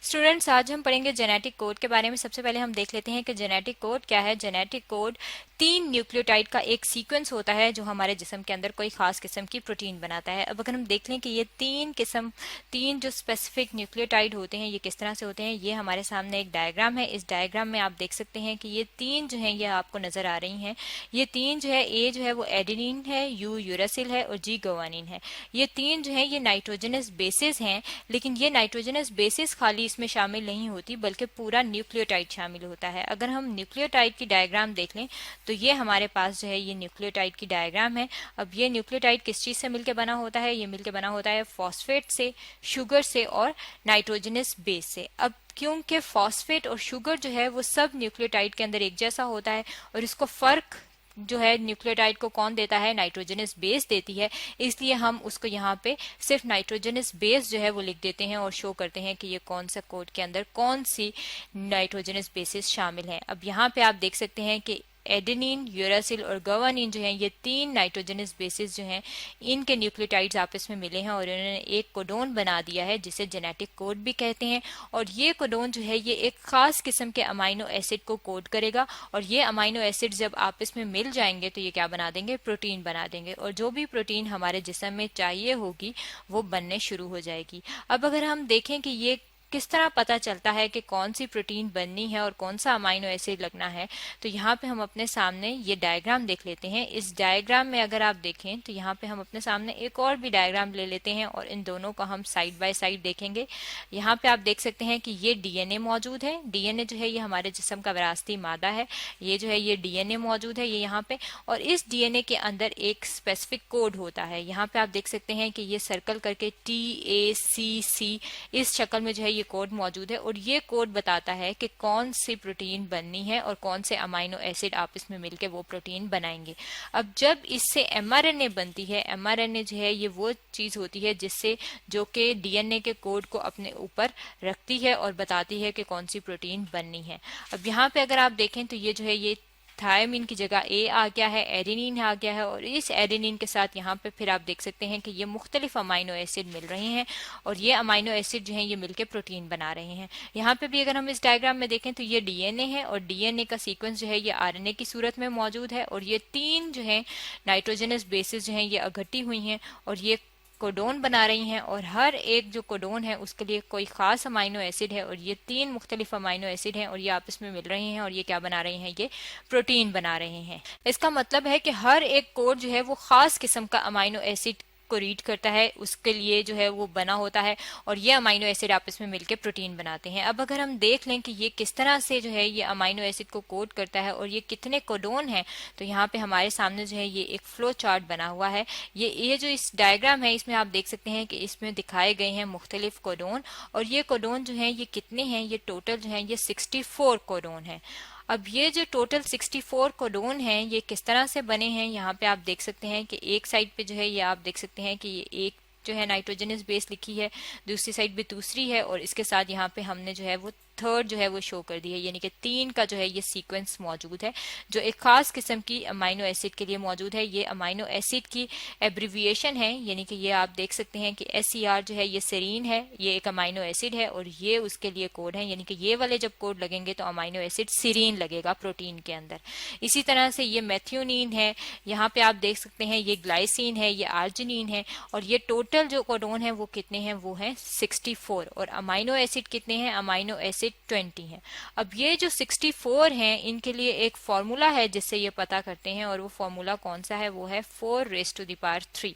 Students, आज हम पढ़ेंगे जेनेटिक कोड के बारे में। सबसे पहले हम देख लेते हैं कि जेनेटिक कोड क्या है। जेनेटिक कोड 3 न्यूक्लियोटाइड का एक सीक्वेंस होता है जो हमारे जिस्म के अंदर कोई खास किस्म की प्रोटीन बनाता है। अब अगर हम देख लें कि ये तीन जो स्पेसिफिक न्यूक्लियोटाइड होते हैं ये किस तरह से होते हैं, ये हमारे सामने एक डायग्राम है। इस डायग्राम में आप देख सकते हैं कि ये तीन जो है ये आपको नजर आ रही हैं। ये तीन जो है, ए जो है वो एडेनिन है, यू यूरासिल है और जी गुआनिन है। ये तीन जो है ये नाइट्रोजनस बेसिस हैं, लेकिन ये नाइट्रोजनस बेसिस खाली इसमें शामिल नहीं होती बल्कि पूरा न्यूक्लियोटाइड शामिल होता है। अगर हम न्यूक्लियोटाइड की डायग्राम देख लें तो ये हमारे पास जो है ये न्यूक्लियोटाइड की डायग्राम है। अब ये न्यूक्लियोटाइड किस चीज से मिलकर बना होता है? ये मिलकर बना होता है फॉस्फेट से, शुगर से और नाइट्रोजनस बेस से। अब क्योंकि फॉस्फेट और शुगर जो है वो सब न्यूक्लियोटाइड के अंदर एक जैसा होता है और इसको फर्क जो है न्यूक्लियोटाइड को कौन देता है? नाइट्रोजनस बेस देती है। इसलिए हम उसको यहाँ पे सिर्फ नाइट्रोजनस बेस जो है वो लिख देते हैं और शो करते हैं कि ये कौन सा कोड के अंदर कौन सी नाइट्रोजनस बेसिस शामिल है। अब यहाँ पे आप देख सकते हैं कि एडेनिन, यूरासिल और गुआनिन जो है ये तीन नाइट्रोजनस बेसिस जो हैं इनके न्यूक्लियोटाइड्स आपस में मिले हैं और इन्होंने एक कोडोन बना दिया है जिसे जेनेटिक कोड भी कहते हैं। और ये कोडोन जो है ये एक खास किस्म के अमाइनो एसिड को कोड करेगा और ये अमाइनो एसिड जब आपस में मिल जाएंगे तो ये क्या बना देंगे? प्रोटीन बना देंगे। और जो भी प्रोटीन हमारे जिस्म में चाहिए होगी वो बनने शुरू हो जाएगी। अब अगर हम देखें कि ये किस तरह पता चलता है कि कौन सी प्रोटीन बननी है और कौन सा अमाइनो एसिड लगना है, तो यहाँ पे हम अपने सामने ये डायग्राम देख लेते हैं। इस डायग्राम में अगर आप देखें तो यहाँ पे हम अपने सामने एक और भी डायग्राम ले लेते हैं और इन दोनों को हम साइड बाय साइड देखेंगे। यहाँ पे आप देख सकते हैं कि ये डीएनए मौजूद है। डीएनए जो है ये हमारे जिस्म का विरासती मादा है। ये जो है ये डीएनए मौजूद है ये यहाँ पे, और इस डीएनए के अंदर एक स्पेसिफिक कोड होता है। यहाँ पे आप देख सकते हैं कि ये सर्कल करके TACC इस शक्ल में जो है ये कोड मौजूद है और ये कोड बताता है कि कौन सी प्रोटीन बननी है और कौन से अमाइनो एसिड आपस में मिलकर वो प्रोटीन बनाएंगे। अब जब इससे एमआरएनए बनती है, एमआरएनए जो है ये वो चीज होती है जिससे जो कि डीएनए के कोड को अपने ऊपर रखती है और बताती है कि कौन सी प्रोटीन बननी है। अब यहाँ पे अगर आप देखें तो ये जो है ये थायमिन की जगह ए आ गया है, एडेनिन आ गया है और इस एडेनिन के साथ यहाँ पे फिर आप देख सकते हैं कि ये मुख्तलिफ अमाइनो एसिड मिल रहे हैं और ये अमाइनो एसिड जो हैं ये मिलके प्रोटीन बना रहे हैं। यहाँ पे भी अगर हम इस डायग्राम में देखें तो ये डीएनए है और डीएनए का सीक्वेंस जो है ये आरएनए की सूरत में मौजूद है और ये तीन जो है नाइट्रोजनस बेसिस जो हैं ये इकट्ठी हुई हैं और ये कोडोन बना रही हैं और हर एक जो कोडोन है उसके लिए कोई खास अमाइनो एसिड है और ये तीन मुख्तलिफ अमाइनो एसिड हैं और ये आपस में मिल रहे हैं और ये क्या बना रहे हैं? ये प्रोटीन बना रहे हैं। इसका मतलब है कि हर एक कोड जो है वो खास किस्म का अमाइनो एसिड को रीड करता है, उसके लिए जो है वो बना होता है और ये अमाइनो एसिड आपस में मिलकर प्रोटीन बनाते हैं। अब अगर हम देख लें कि ये किस तरह से जो है ये अमाइनो एसिड को कोड करता है और ये कितने कोडोन हैं, तो यहाँ पे हमारे सामने जो है ये एक फ्लो चार्ट बना हुआ है। ये जो इस डायग्राम है इसमें आप देख सकते हैं कि इसमें दिखाए गए हैं मुख्तलिफ कोडोन और ये कोडोन जो है ये कितने हैं? ये टोटल जो है ये 64 कोडोन है। अब ये जो टोटल 64 कोडोन हैं ये किस तरह से बने हैं? यहाँ पे आप देख सकते हैं कि एक साइड पे जो है ये आप देख सकते हैं कि ये एक जो है नाइट्रोजनस बेस लिखी है, दूसरी साइड भी दूसरी है और इसके साथ यहाँ पे हमने जो है वो थर्ड जो है वो शो कर दी है, यानी कि तीन का जो है ये सीक्वेंस मौजूद है जो एक खास किस्म की अमाइनो एसिड के लिए मौजूद है। ये अमाइनो एसिड की एब्रिविएशन है, यानी कि ये आप देख सकते हैं कि SCR जो है ये सेरीन है, ये एक अमाइनो एसिड है और ये उसके लिए कोड है, यानी कि ये वाले जब कोड लगेंगे तो अमाइनो एसिड सीरीन लगेगा प्रोटीन के अंदर। इसी तरह से ये मेथियोनिन है, यहाँ पे आप देख सकते हैं ये ग्लाइसिन है, ये आर्जिनिन है और ये टोटल जो कोडोन है वो कितने हैं? वो है 64 और अमाइनो एसिड कितने हैं? अमाइनो एसिड 20 है। अब ये जो 64 हैं इनके लिए एक फॉर्मूला है जिससे ये पता करते हैं और वो फॉर्मूला कौन सा है? वो है 4⁻3,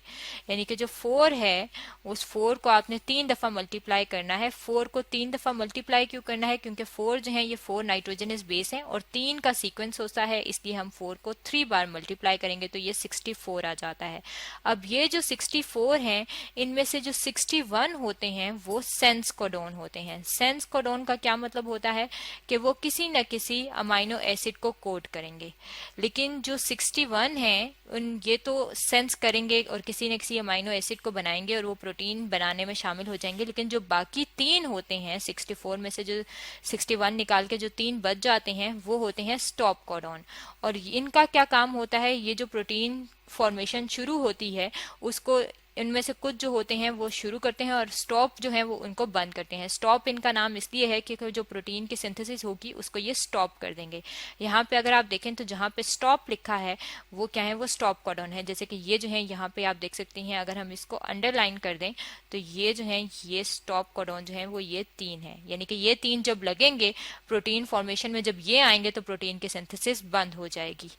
यानी कि जो 4 है उस 4 को आपने 3 दफा मल्टीप्लाई करना है। 4 को 3 दफा मल्टीप्लाई क्यों करना है? क्योंकि 4 जो है ये 4 नाइट्रोजनस बेस है और 3 का सीक्वेंस होता है, इसलिए हम 4 को 3 बार मल्टीप्लाई करेंगे तो ये 64 आ जाता है। अब ये जो 64 हैं इनमें से जो 61 होते हैं वो सेंस कोडोन होते हैं। सेंस कोडोन का क्या मतलब होता है? कि वो किसी न किसी अमाइनो एसिड को कोड करेंगे, लेकिन जो 61 हैं उन ये तो सेंस करेंगे और किसी न किसी अमाइनो एसिड को बनाएंगे और वो प्रोटीन बनाने में शामिल हो जाएंगे, लेकिन जो बाकी तीन होते हैं 64 में से जो 61 निकाल के जो तीन बच जाते हैं वो होते हैं स्टॉप कोडोन। और इनका क्या काम होता है? ये जो प्रोटीन फॉर्मेशन शुरू होती है उसको इनमें से कुछ जो होते हैं वो शुरू करते हैं और स्टॉप जो है वो उनको बंद करते हैं। स्टॉप इनका नाम इसलिए है कि जो प्रोटीन की सिंथेसिस होगी उसको ये स्टॉप कर देंगे। यहाँ पे अगर आप देखें तो जहाँ पे स्टॉप लिखा है वो क्या है, वो स्टॉप कोडॉन है। जैसे कि ये जो है यहाँ पे आप देख सकते हैं, अगर हम इसको अंडरलाइन कर दें तो ये जो है ये स्टॉप कोडॉन जो है वो ये 3 है, यानी कि ये 3 जब लगेंगे प्रोटीन फॉर्मेशन में, जब ये आएंगे तो प्रोटीन की सिंथेसिस बंद हो जाएगी।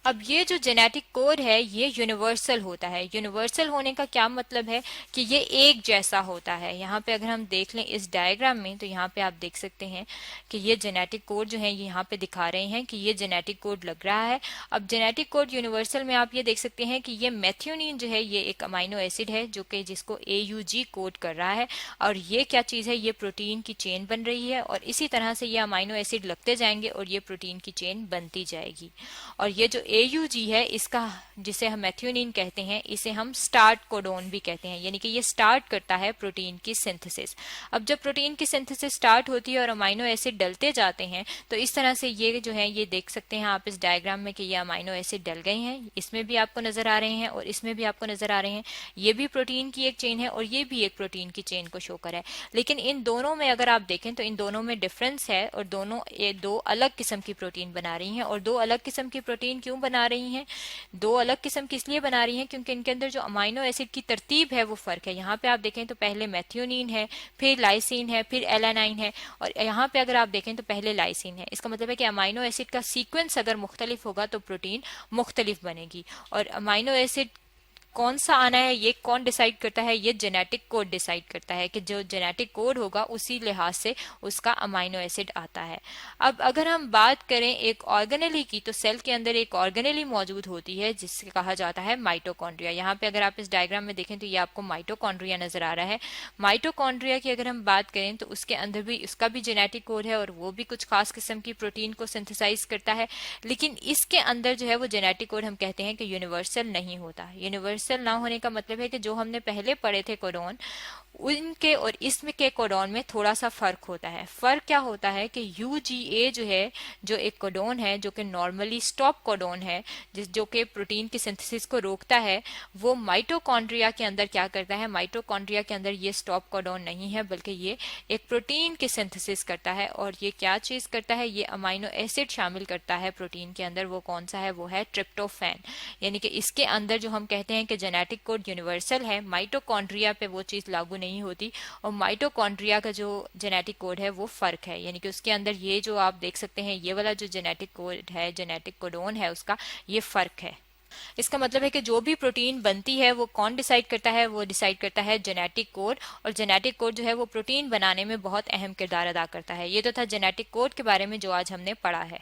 अब ये जो जेनेटिक कोड है ये यूनिवर्सल होता है। यूनिवर्सल होने का क्या मतलब है कि ये एक जैसा होता है। यहाँ पे अगर हम देख लें इस डायग्राम में तो यहाँ पे आप देख सकते हैं कि ये जेनेटिक कोड जो है ये यहाँ पे दिखा रहे हैं कि ये जेनेटिक कोड लग रहा है। अब जेनेटिक कोड यूनिवर्सल में आप ये देख सकते हैं कि ये मेथियोनिन जो है ये एक अमाइनो एसिड है जो कि जिसको AUG कोड कर रहा है, और ये क्या चीज है, ये प्रोटीन की चेन बन रही है और इसी तरह से ये अमाइनो एसिड लगते जाएंगे और ये प्रोटीन की चेन बनती जाएगी। और ये जो AUG है इसका, जिसे हम मेथियोनिन कहते हैं, इसे हम स्टार्ट कोडोन भी कहते हैं, यानी कि ये स्टार्ट करता है प्रोटीन की सिंथेसिस। अब जब प्रोटीन की सिंथेसिस स्टार्ट होती है और अमाइनो एसिड डलते जाते हैं तो इस तरह से ये जो है ये देख सकते हैं आप इस डायग्राम में कि ये अमाइनो एसिड डल गए हैं। इसमें भी आपको नजर आ रहे हैं और इसमें भी आपको नजर आ रहे हैं। ये भी प्रोटीन की एक चेन है और ये भी एक प्रोटीन की चेन को शो कर है। लेकिन इन दोनों में अगर आप देखें तो इन दोनों में डिफरेंस है और दोनों दो अलग किस्म की प्रोटीन बना रही हैं। और दो अलग किस्म की प्रोटीन क्यों बना रही हैं, दो अलग किस्म की इसलिए बना रही हैं क्योंकि इनके अंदर जो अमाइनो एसिड की तरतीब है वो फर्क है। यहाँ पे आप देखें तो पहले मेथियोनिन है, फिर लाइसिन है, फिर एलानाइन है, और यहाँ पे अगर आप देखें तो पहले लाइसिन है। इसका मतलब है कि अमाइनो एसिड का सीक्वेंस अगर मुख्तलिफ होगा तो प्रोटीन मुख्तलिफ बनेगी। और अमाइनो एसिड कौन सा आना है ये कौन डिसाइड करता है, ये जेनेटिक कोड डिसाइड करता है कि जो जेनेटिक कोड होगा उसी लिहाज से उसका अमाइनो एसिड आता है। अब अगर हम बात करें एक ऑर्गेनेली की, तो सेल के अंदर एक ऑर्गेनेली मौजूद होती है जिससे कहा जाता है माइटोकॉन्ड्रिया। यहाँ पे अगर आप इस डायग्राम में देखें तो ये आपको माइटोकॉन्ड्रिया नजर आ रहा है। माइटोकॉन्ड्रिया की अगर हम बात करें तो उसके अंदर भी उसका भी जेनेटिक कोड है और वो भी कुछ खास किस्म की प्रोटीन को सिंथेसाइज करता है। लेकिन इसके अंदर जो है वो जेनेटिक कोड हम कहते हैं कि यूनिवर्सल नहीं होता। यूनिवर्सल ना होने का मतलब है कि जो हमने पहले पढ़े थे कोडोन, उनके और इसमें के कोडोन में थोड़ा सा फर्क होता है। फर्क क्या होता है कि UGA जो है, जो एक कोडोन है जो कि नॉर्मली स्टॉप कोडोन है, जो कि प्रोटीन की सिंथेसिस को रोकता है, वो माइटोकॉन्ड्रिया के अंदर क्या करता है, माइटोकॉन्ड्रिया के अंदर ये स्टॉप कोडोन नहीं है बल्कि ये एक प्रोटीन की सिंथेसिस करता है। और ये क्या चीज करता है, ये अमाइनो एसिड शामिल करता है प्रोटीन के अंदर। वो कौन सा है, वो है ट्रिप्टोफैन। यानी कि इसके अंदर जो हम कहते हैं कि जेनेटिक कोड यूनिवर्सल है, माइटोकॉन्ड्रिया पे वो चीज लागू नहीं होती। और माइटोकॉन्ड्रिया का जो जेनेटिक कोड है वो फर्क है, यानी कि उसके अंदर ये जो आप देख सकते हैं ये वाला जो जेनेटिक कोड है, जेनेटिक कोडोन है, उसका ये फर्क है। इसका मतलब है कि जो भी प्रोटीन बनती है वो कौन डिसाइड करता है, वो डिसाइड करता है जेनेटिक कोड। और जेनेटिक कोड जो है वो प्रोटीन बनाने में बहुत अहम किरदार अदा करता है। ये तो था जेनेटिक कोड के बारे में जो आज हमने पढ़ा है।